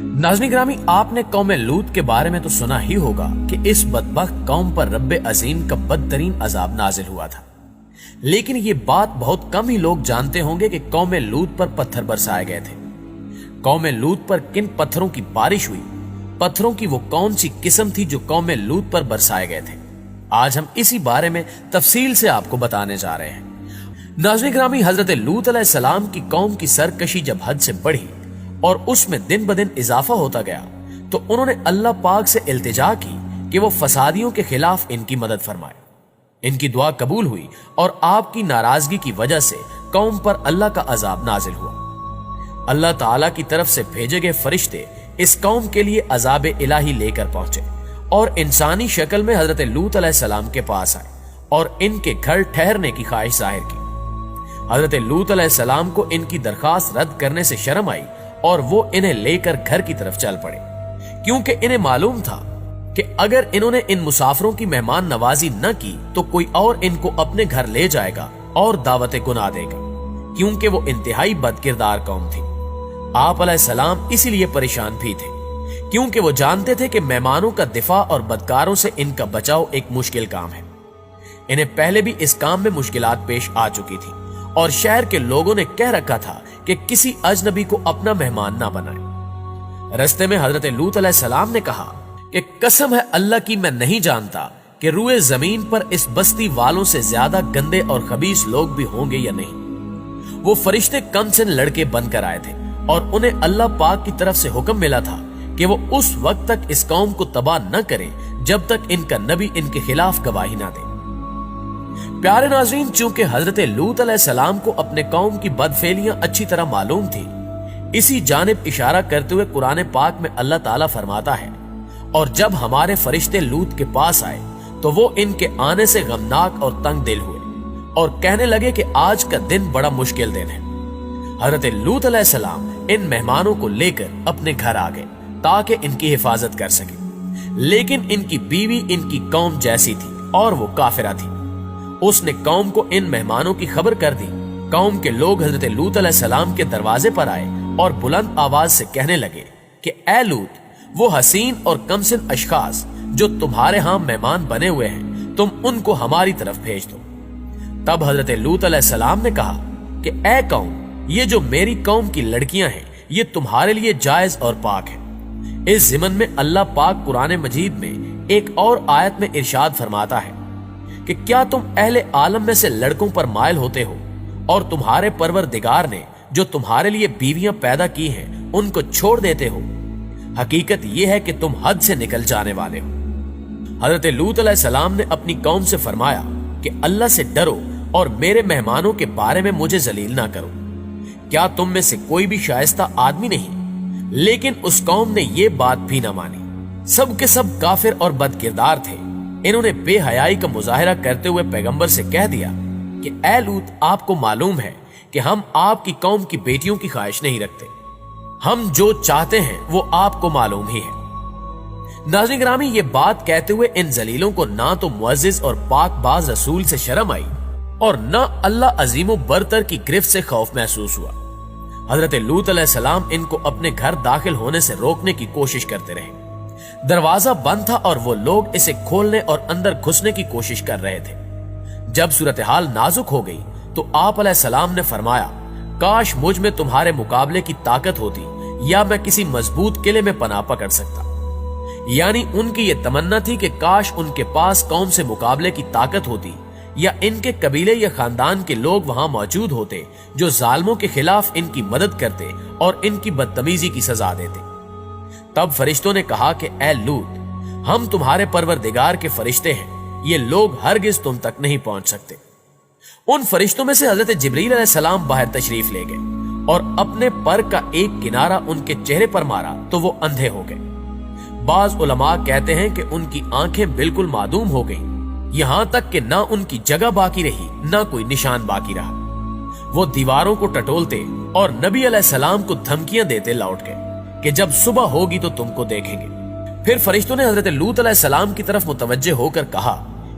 नाज़रीन ग्रामी, आपने कौम लूत के बारे में तो सुना ही होगा कि इस बदबख्त कौम पर रब्बे अजीम का बदतरीन अजाब नाजिल हुआ था। लेकिन ये बात बहुत कम ही लोग जानते होंगे कि कौम लूत पर पत्थर बरसाए गए थे। कौम लूत पर किन पत्थरों की बारिश हुई, पत्थरों की वो कौन सी किस्म थी जो कौम लूत पर बरसाए गए थे, आज हम इसी बारे में तफसील से आपको बताने जा रहे हैं। नाज़रीन ग्रामी, हजरत लूत अलैहिस्सलाम की कौम की सरकशी जब हद से बढ़ी और उसमें दिन ब दिन इजाफा होता गया तो उन्होंने अल्लाह पाक से इल्तिजा की कि वो फसादियों के खिलाफ इनकी मदद फरमाए। इनकी दुआ कबूल हुई और आपकी नाराजगी की वजह से कौम पर अल्लाह का अजाब नाजिल हुआ। अल्लाह ताला की तरफ से भेजे गए फरिश्ते इस कौम के लिए अजाब इलाही लेकर पहुंचे और इंसानी शक्ल में हजरत लूत अलैहिस्सलाम के पास आए और इनके घर ठहरने की ख्वाहिश जाहिर की। हजरत लूत अलैहिस्सलाम को इनकी दरखास्त रद्द करने से शर्म आई और वो इन्हें लेकर घर की तरफ चल पड़े, क्योंकि इन्हें मालूम था कि अगर इन्होंने इन मुसाफिरों की मेहमान नवाजी न की तो कोई और इनको अपने घर ले जाएगा और दावत गुनाह देगा, क्योंकि वो इंतहाई बदकिरदार कौम थी। आप अलैहिस्सलाम इसीलिए परेशान भी थे, क्योंकि वो जानते थे कि मेहमानों का दिफा और बदकारों से इनका बचाव एक मुश्किल काम है। इन्हें पहले भी इस काम में मुश्किलात पेश आ चुकी थी और शहर के लोगों ने कह रखा था कि किसी अजनबी को अपना मेहमान ना बनाए। रस्ते में हजरत लूत अलैहिस्सलाम ने कहा कि कसम है अल्लाह की, मैं नहीं जानता कि रूए जमीन पर इस बस्ती वालों से ज्यादा गंदे और खबीस लोग भी होंगे या नहीं। वो फरिश्ते कम से लड़के बनकर आए थे और उन्हें अल्लाह पाक की तरफ से हुक्म मिला था कि वो उस वक्त तक इस कौम को तबाह न करे जब तक इनका नबी इनके खिलाफ गवाही ना दे। प्यारे नाज़रीन, चूंकि हजरत लूत अलैहिस्सलाम को अपने कौम की बदफेलियां अच्छी तरह मालूम थी, इसी जानिब इशारा करते हुए कुरान पाक में अल्लाह ताला फरमाता है, और जब हमारे फरिश्ते लूत के पास आए तो वो इनके आने से गमनाक और तंग दिल हुए और कहने लगे कि आज का दिन बड़ा मुश्किल दिन है। हजरत लूत अलैहिस्सलाम इन मेहमानों को लेकर अपने घर आ गए ताकि इनकी हिफाजत कर सके, लेकिन इनकी बीवी इनकी कौम जैसी थी और वो काफिरा थी। उसने कौम को इन मेहमानों की खबर कर दी। कौम के लोग हजरत लूत अलैहिस्सलाम के दरवाजे पर आए और बुलंद आवाज से कहने लगे कि ए लूत, वो हसीन और कमसिन अशखास जो तुम्हारे यहां मेहमान बने हुए हैं, तुम उनको हमारी तरफ भेज दो। तब हजरत लूत अलैहिस्सलाम ने कहा कि ए कौम, ये जो मेरी कौम की लड़कियां हैं ये तुम्हारे लिए जायज और पाक है। इस ज़िमन में अल्लाह पाक कुरान मजीद में एक और आयत में इरशाद फरमाता है कि क्या तुम अहले आलम में से लड़कों पर मायल होते हो और तुम्हारे परवरदिगार ने जो तुम्हारे लिए बीवियां पैदा की हैं उनको छोड़ देते हो। हकीकत यह है कि तुम हद से निकल जाने वाले हो। हजरत लूत अलैहिस्सलाम ने अपनी कौम से फरमाया कि अल्लाह से डरो और मेरे मेहमानों के बारे में मुझे जलील ना करो। क्या तुम में से कोई भी शाइस्ता आदमी नहीं? लेकिन उस कौम ने यह बात भी ना मानी। सब के सब काफिर और बदकिरदार थे। इन्होंने बेहयाई का मुजाहिरा करते हुए पैगंबर से कह दिया कि ए लूत, आपको मालूम है कि हम आपकी कौम की बेटियों की ख्वाहिश नहीं रखते। हम जो चाहते हैं वो आपको मालूम ही है। नाज़रीन ग्रामी, ये बात कहते हुए इन जलीलों को ना तो मुअज्जिज और पाकबाज रसूल से शर्म आई और ना अल्लाह अजीमो बरतर की गिरफ्त से खौफ महसूस हुआ। हजरत लूत अलैहिस्सलाम इनको अपने घर दाखिल होने से रोकने की कोशिश करते रहे। दरवाजा बंद था और वो लोग इसे खोलने और अंदर घुसने की कोशिश कर रहे थे। जब सूरत हाल नाजुक हो गई तो आप अलैहिस्सलाम ने फरमाया, काश मुझ में तुम्हारे मुकाबले की ताकत होती या मैं किसी मजबूत किले में पनाह पकड़ सकता। यानी उनकी ये तमन्ना थी कि काश उनके पास कौम से मुकाबले की ताकत होती या इनके कबीले या खानदान के लोग वहां मौजूद होते जो जालिमों के खिलाफ इनकी मदद करते और इनकी बदतमीजी की सजा देते। तब फरिश्तों ने कहा कि ए लूत, हम तुम्हारे परवरदिगार के फरिश्ते हैं, ये लोग हरगिज तुम तक नहीं पहुंच सकते। उन फरिश्तों में से हजरत जिब्रील अलैहिस्सलाम बाहर तशरीफ ले गए और अपने पर का एक किनारा उनके चेहरे पर मारा तो वो अंधे हो गए। बाज उलमा कहते हैं कि उनकी आंखें बिल्कुल मादूम हो गईं, यहां तक कि ना उनकी जगह बाकी रही ना कोई निशान बाकी रहा। वो दीवारों को टटोलते और नबी अलैहिस्सलाम को धमकियां देते लौट गए कि जब सुबह होगी तो तुमको देखेंगे। फिर फरिश्तों ने हजरत लूत अलैहिस्सलाम की तरफ मुतवज्जे होकर कहा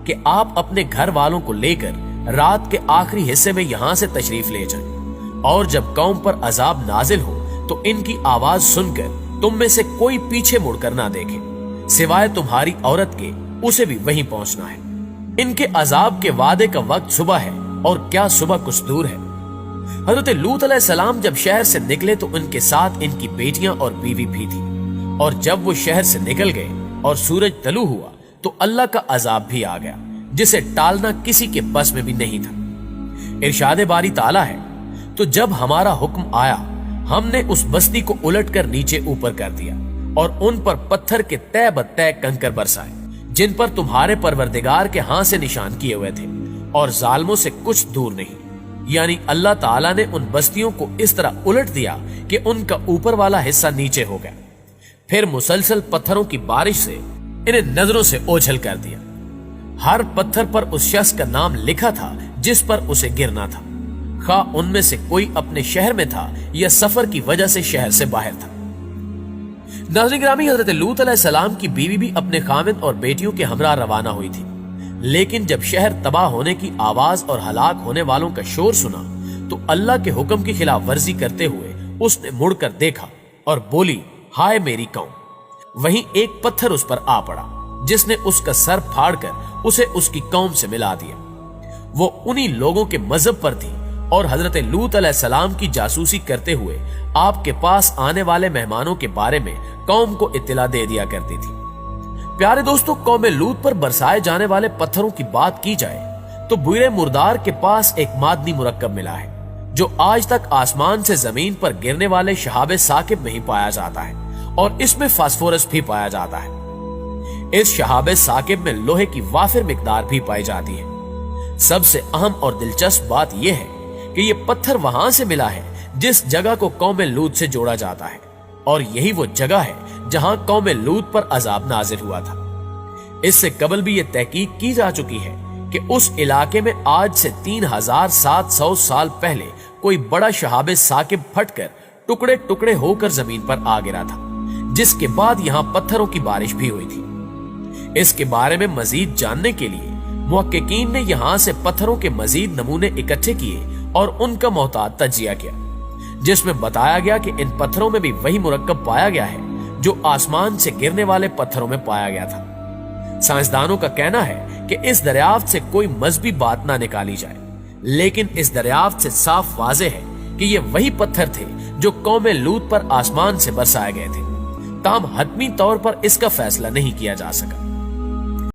कि आप अपने घर वालों को लेकर रात के आखिरी हिस्से में यहां से तशरीफ ले जाएं और जब कौम पर अजाब नाजिल हो तो इनकी आवाज सुनकर तुम में से कोई पीछे मुड़कर ना देखे, सिवाय तुम्हारी औरत के उसे भी वहीं पहुंचना है। इनके अजाब के वादे का वक्त सुबह है, और क्या सुबह कुछ दूर है। हजरत लूत अलैहिस्सलाम जब शहर से निकले तो उनके साथ इनकी बेटियां और बीवी भी थी, और जब वो शहर से निकल गए और सूरज तलू हुआ तो अल्लाह का अजाब भी आ गया, जिसे टालना किसी के बस में भी नहीं था। इरशाद बारी ताला है, तो जब हमारा हुक्म आया हमने उस बस्ती को उलटकर नीचे ऊपर कर दिया और उन पर पत्थर के तय बत्तय कंकर बरसाए, जिन पर तुम्हारे परवरदिगार के हाथ से निशान किए हुए थे, और जालिमों से कुछ दूर नहीं। यानी अल्लाह ताला ने उन बस्तियों को इस तरह उलट दिया कि उनका ऊपर वाला हिस्सा नीचे हो गया। फिर मुसलसल पत्थरों की बारिश से इन्हें नजरों से ओझल कर दिया। हर पत्थर पर उस शख्स का नाम लिखा था जिस पर उसे गिरना था, खा उनमें से कोई अपने शहर में था या सफर की वजह से शहर से बाहर था। नाज़रीन गिरामी, हजरत लूत अलैहिस्सलाम की बीवी भी अपने खामिद और बेटियों के हमरा रवाना हुई थी, लेकिन जब शहर तबाह होने की आवाज और हलाक होने वालों का शोर सुना तो अल्लाह के हुक्म की खिलाफ वर्जी करते हुए उसने मुड़कर देखा और बोली, हाय मेरी कौम। वहीं एक पत्थर उस पर आ पड़ा, जिसने उसका सर फाड़कर उसे उसकी कौम से मिला दिया। वो उन्हीं लोगों के मजहब पर थी और हजरत लूत अलैहिस्सलाम की जासूसी करते हुए आपके पास आने वाले मेहमानों के बारे में कौम को इत्तला दे दिया करती थी। प्यारे दोस्तों, कौम लूत पर बरसाए जाने वाले पत्थरों की बात की जाए तो बुरे मुर्दार के पास एक मादनी मुरक्कब मिला है, जो आज तक आसमान से जमीन पर गिरने वाले शहाबे साकिब में ही पाया जाता है, और इसमें फास्फोरस भी पाया जाता है। इस शहाबे साकिब में लोहे की वाफिर मिकदार भी पाई जाती है। सबसे अहम और दिलचस्प बात यह है कि यह पत्थर वहां से मिला है जिस जगह को कौम लूत से जोड़ा जाता है, और यही वो जगह है जहां कौम लूत पर अजाब नाजिल हुआ था। इससे कबल भी यह तहकीक की जा चुकी है कि उस इलाके में आज से 3700 साल पहले कोई बड़ा शहाबे साकिब फटकर टुकड़े टुकड़े होकर जमीन पर आ गिरा था, जिसके बाद यहां पत्थरों की बारिश भी हुई थी। इसके बारे में मजीद जानने के लिए मुहक्किकीन ने यहां से पत्थरों के मजीद नमूने इकट्ठे किए और उनका मोहतात तजिया किया, जिसमें बताया गया कि इन पत्थरों में भी वही मुरक्कब पाया गया है जो आसमान से गिरने वाले पत्थरों में पाया गया था। साइंसदानों का कहना है कि इस दरियाफ्त से कोई मजहबी बात ना निकाली जाए, लेकिन इस दरियाफ्त से साफ वाज़ेह है कि ये वही पत्थर थे जो कौम लूत पर आसमान से बरसाए गए थे। ताहम हतमी तौर पर इसका फैसला नहीं किया जा सका।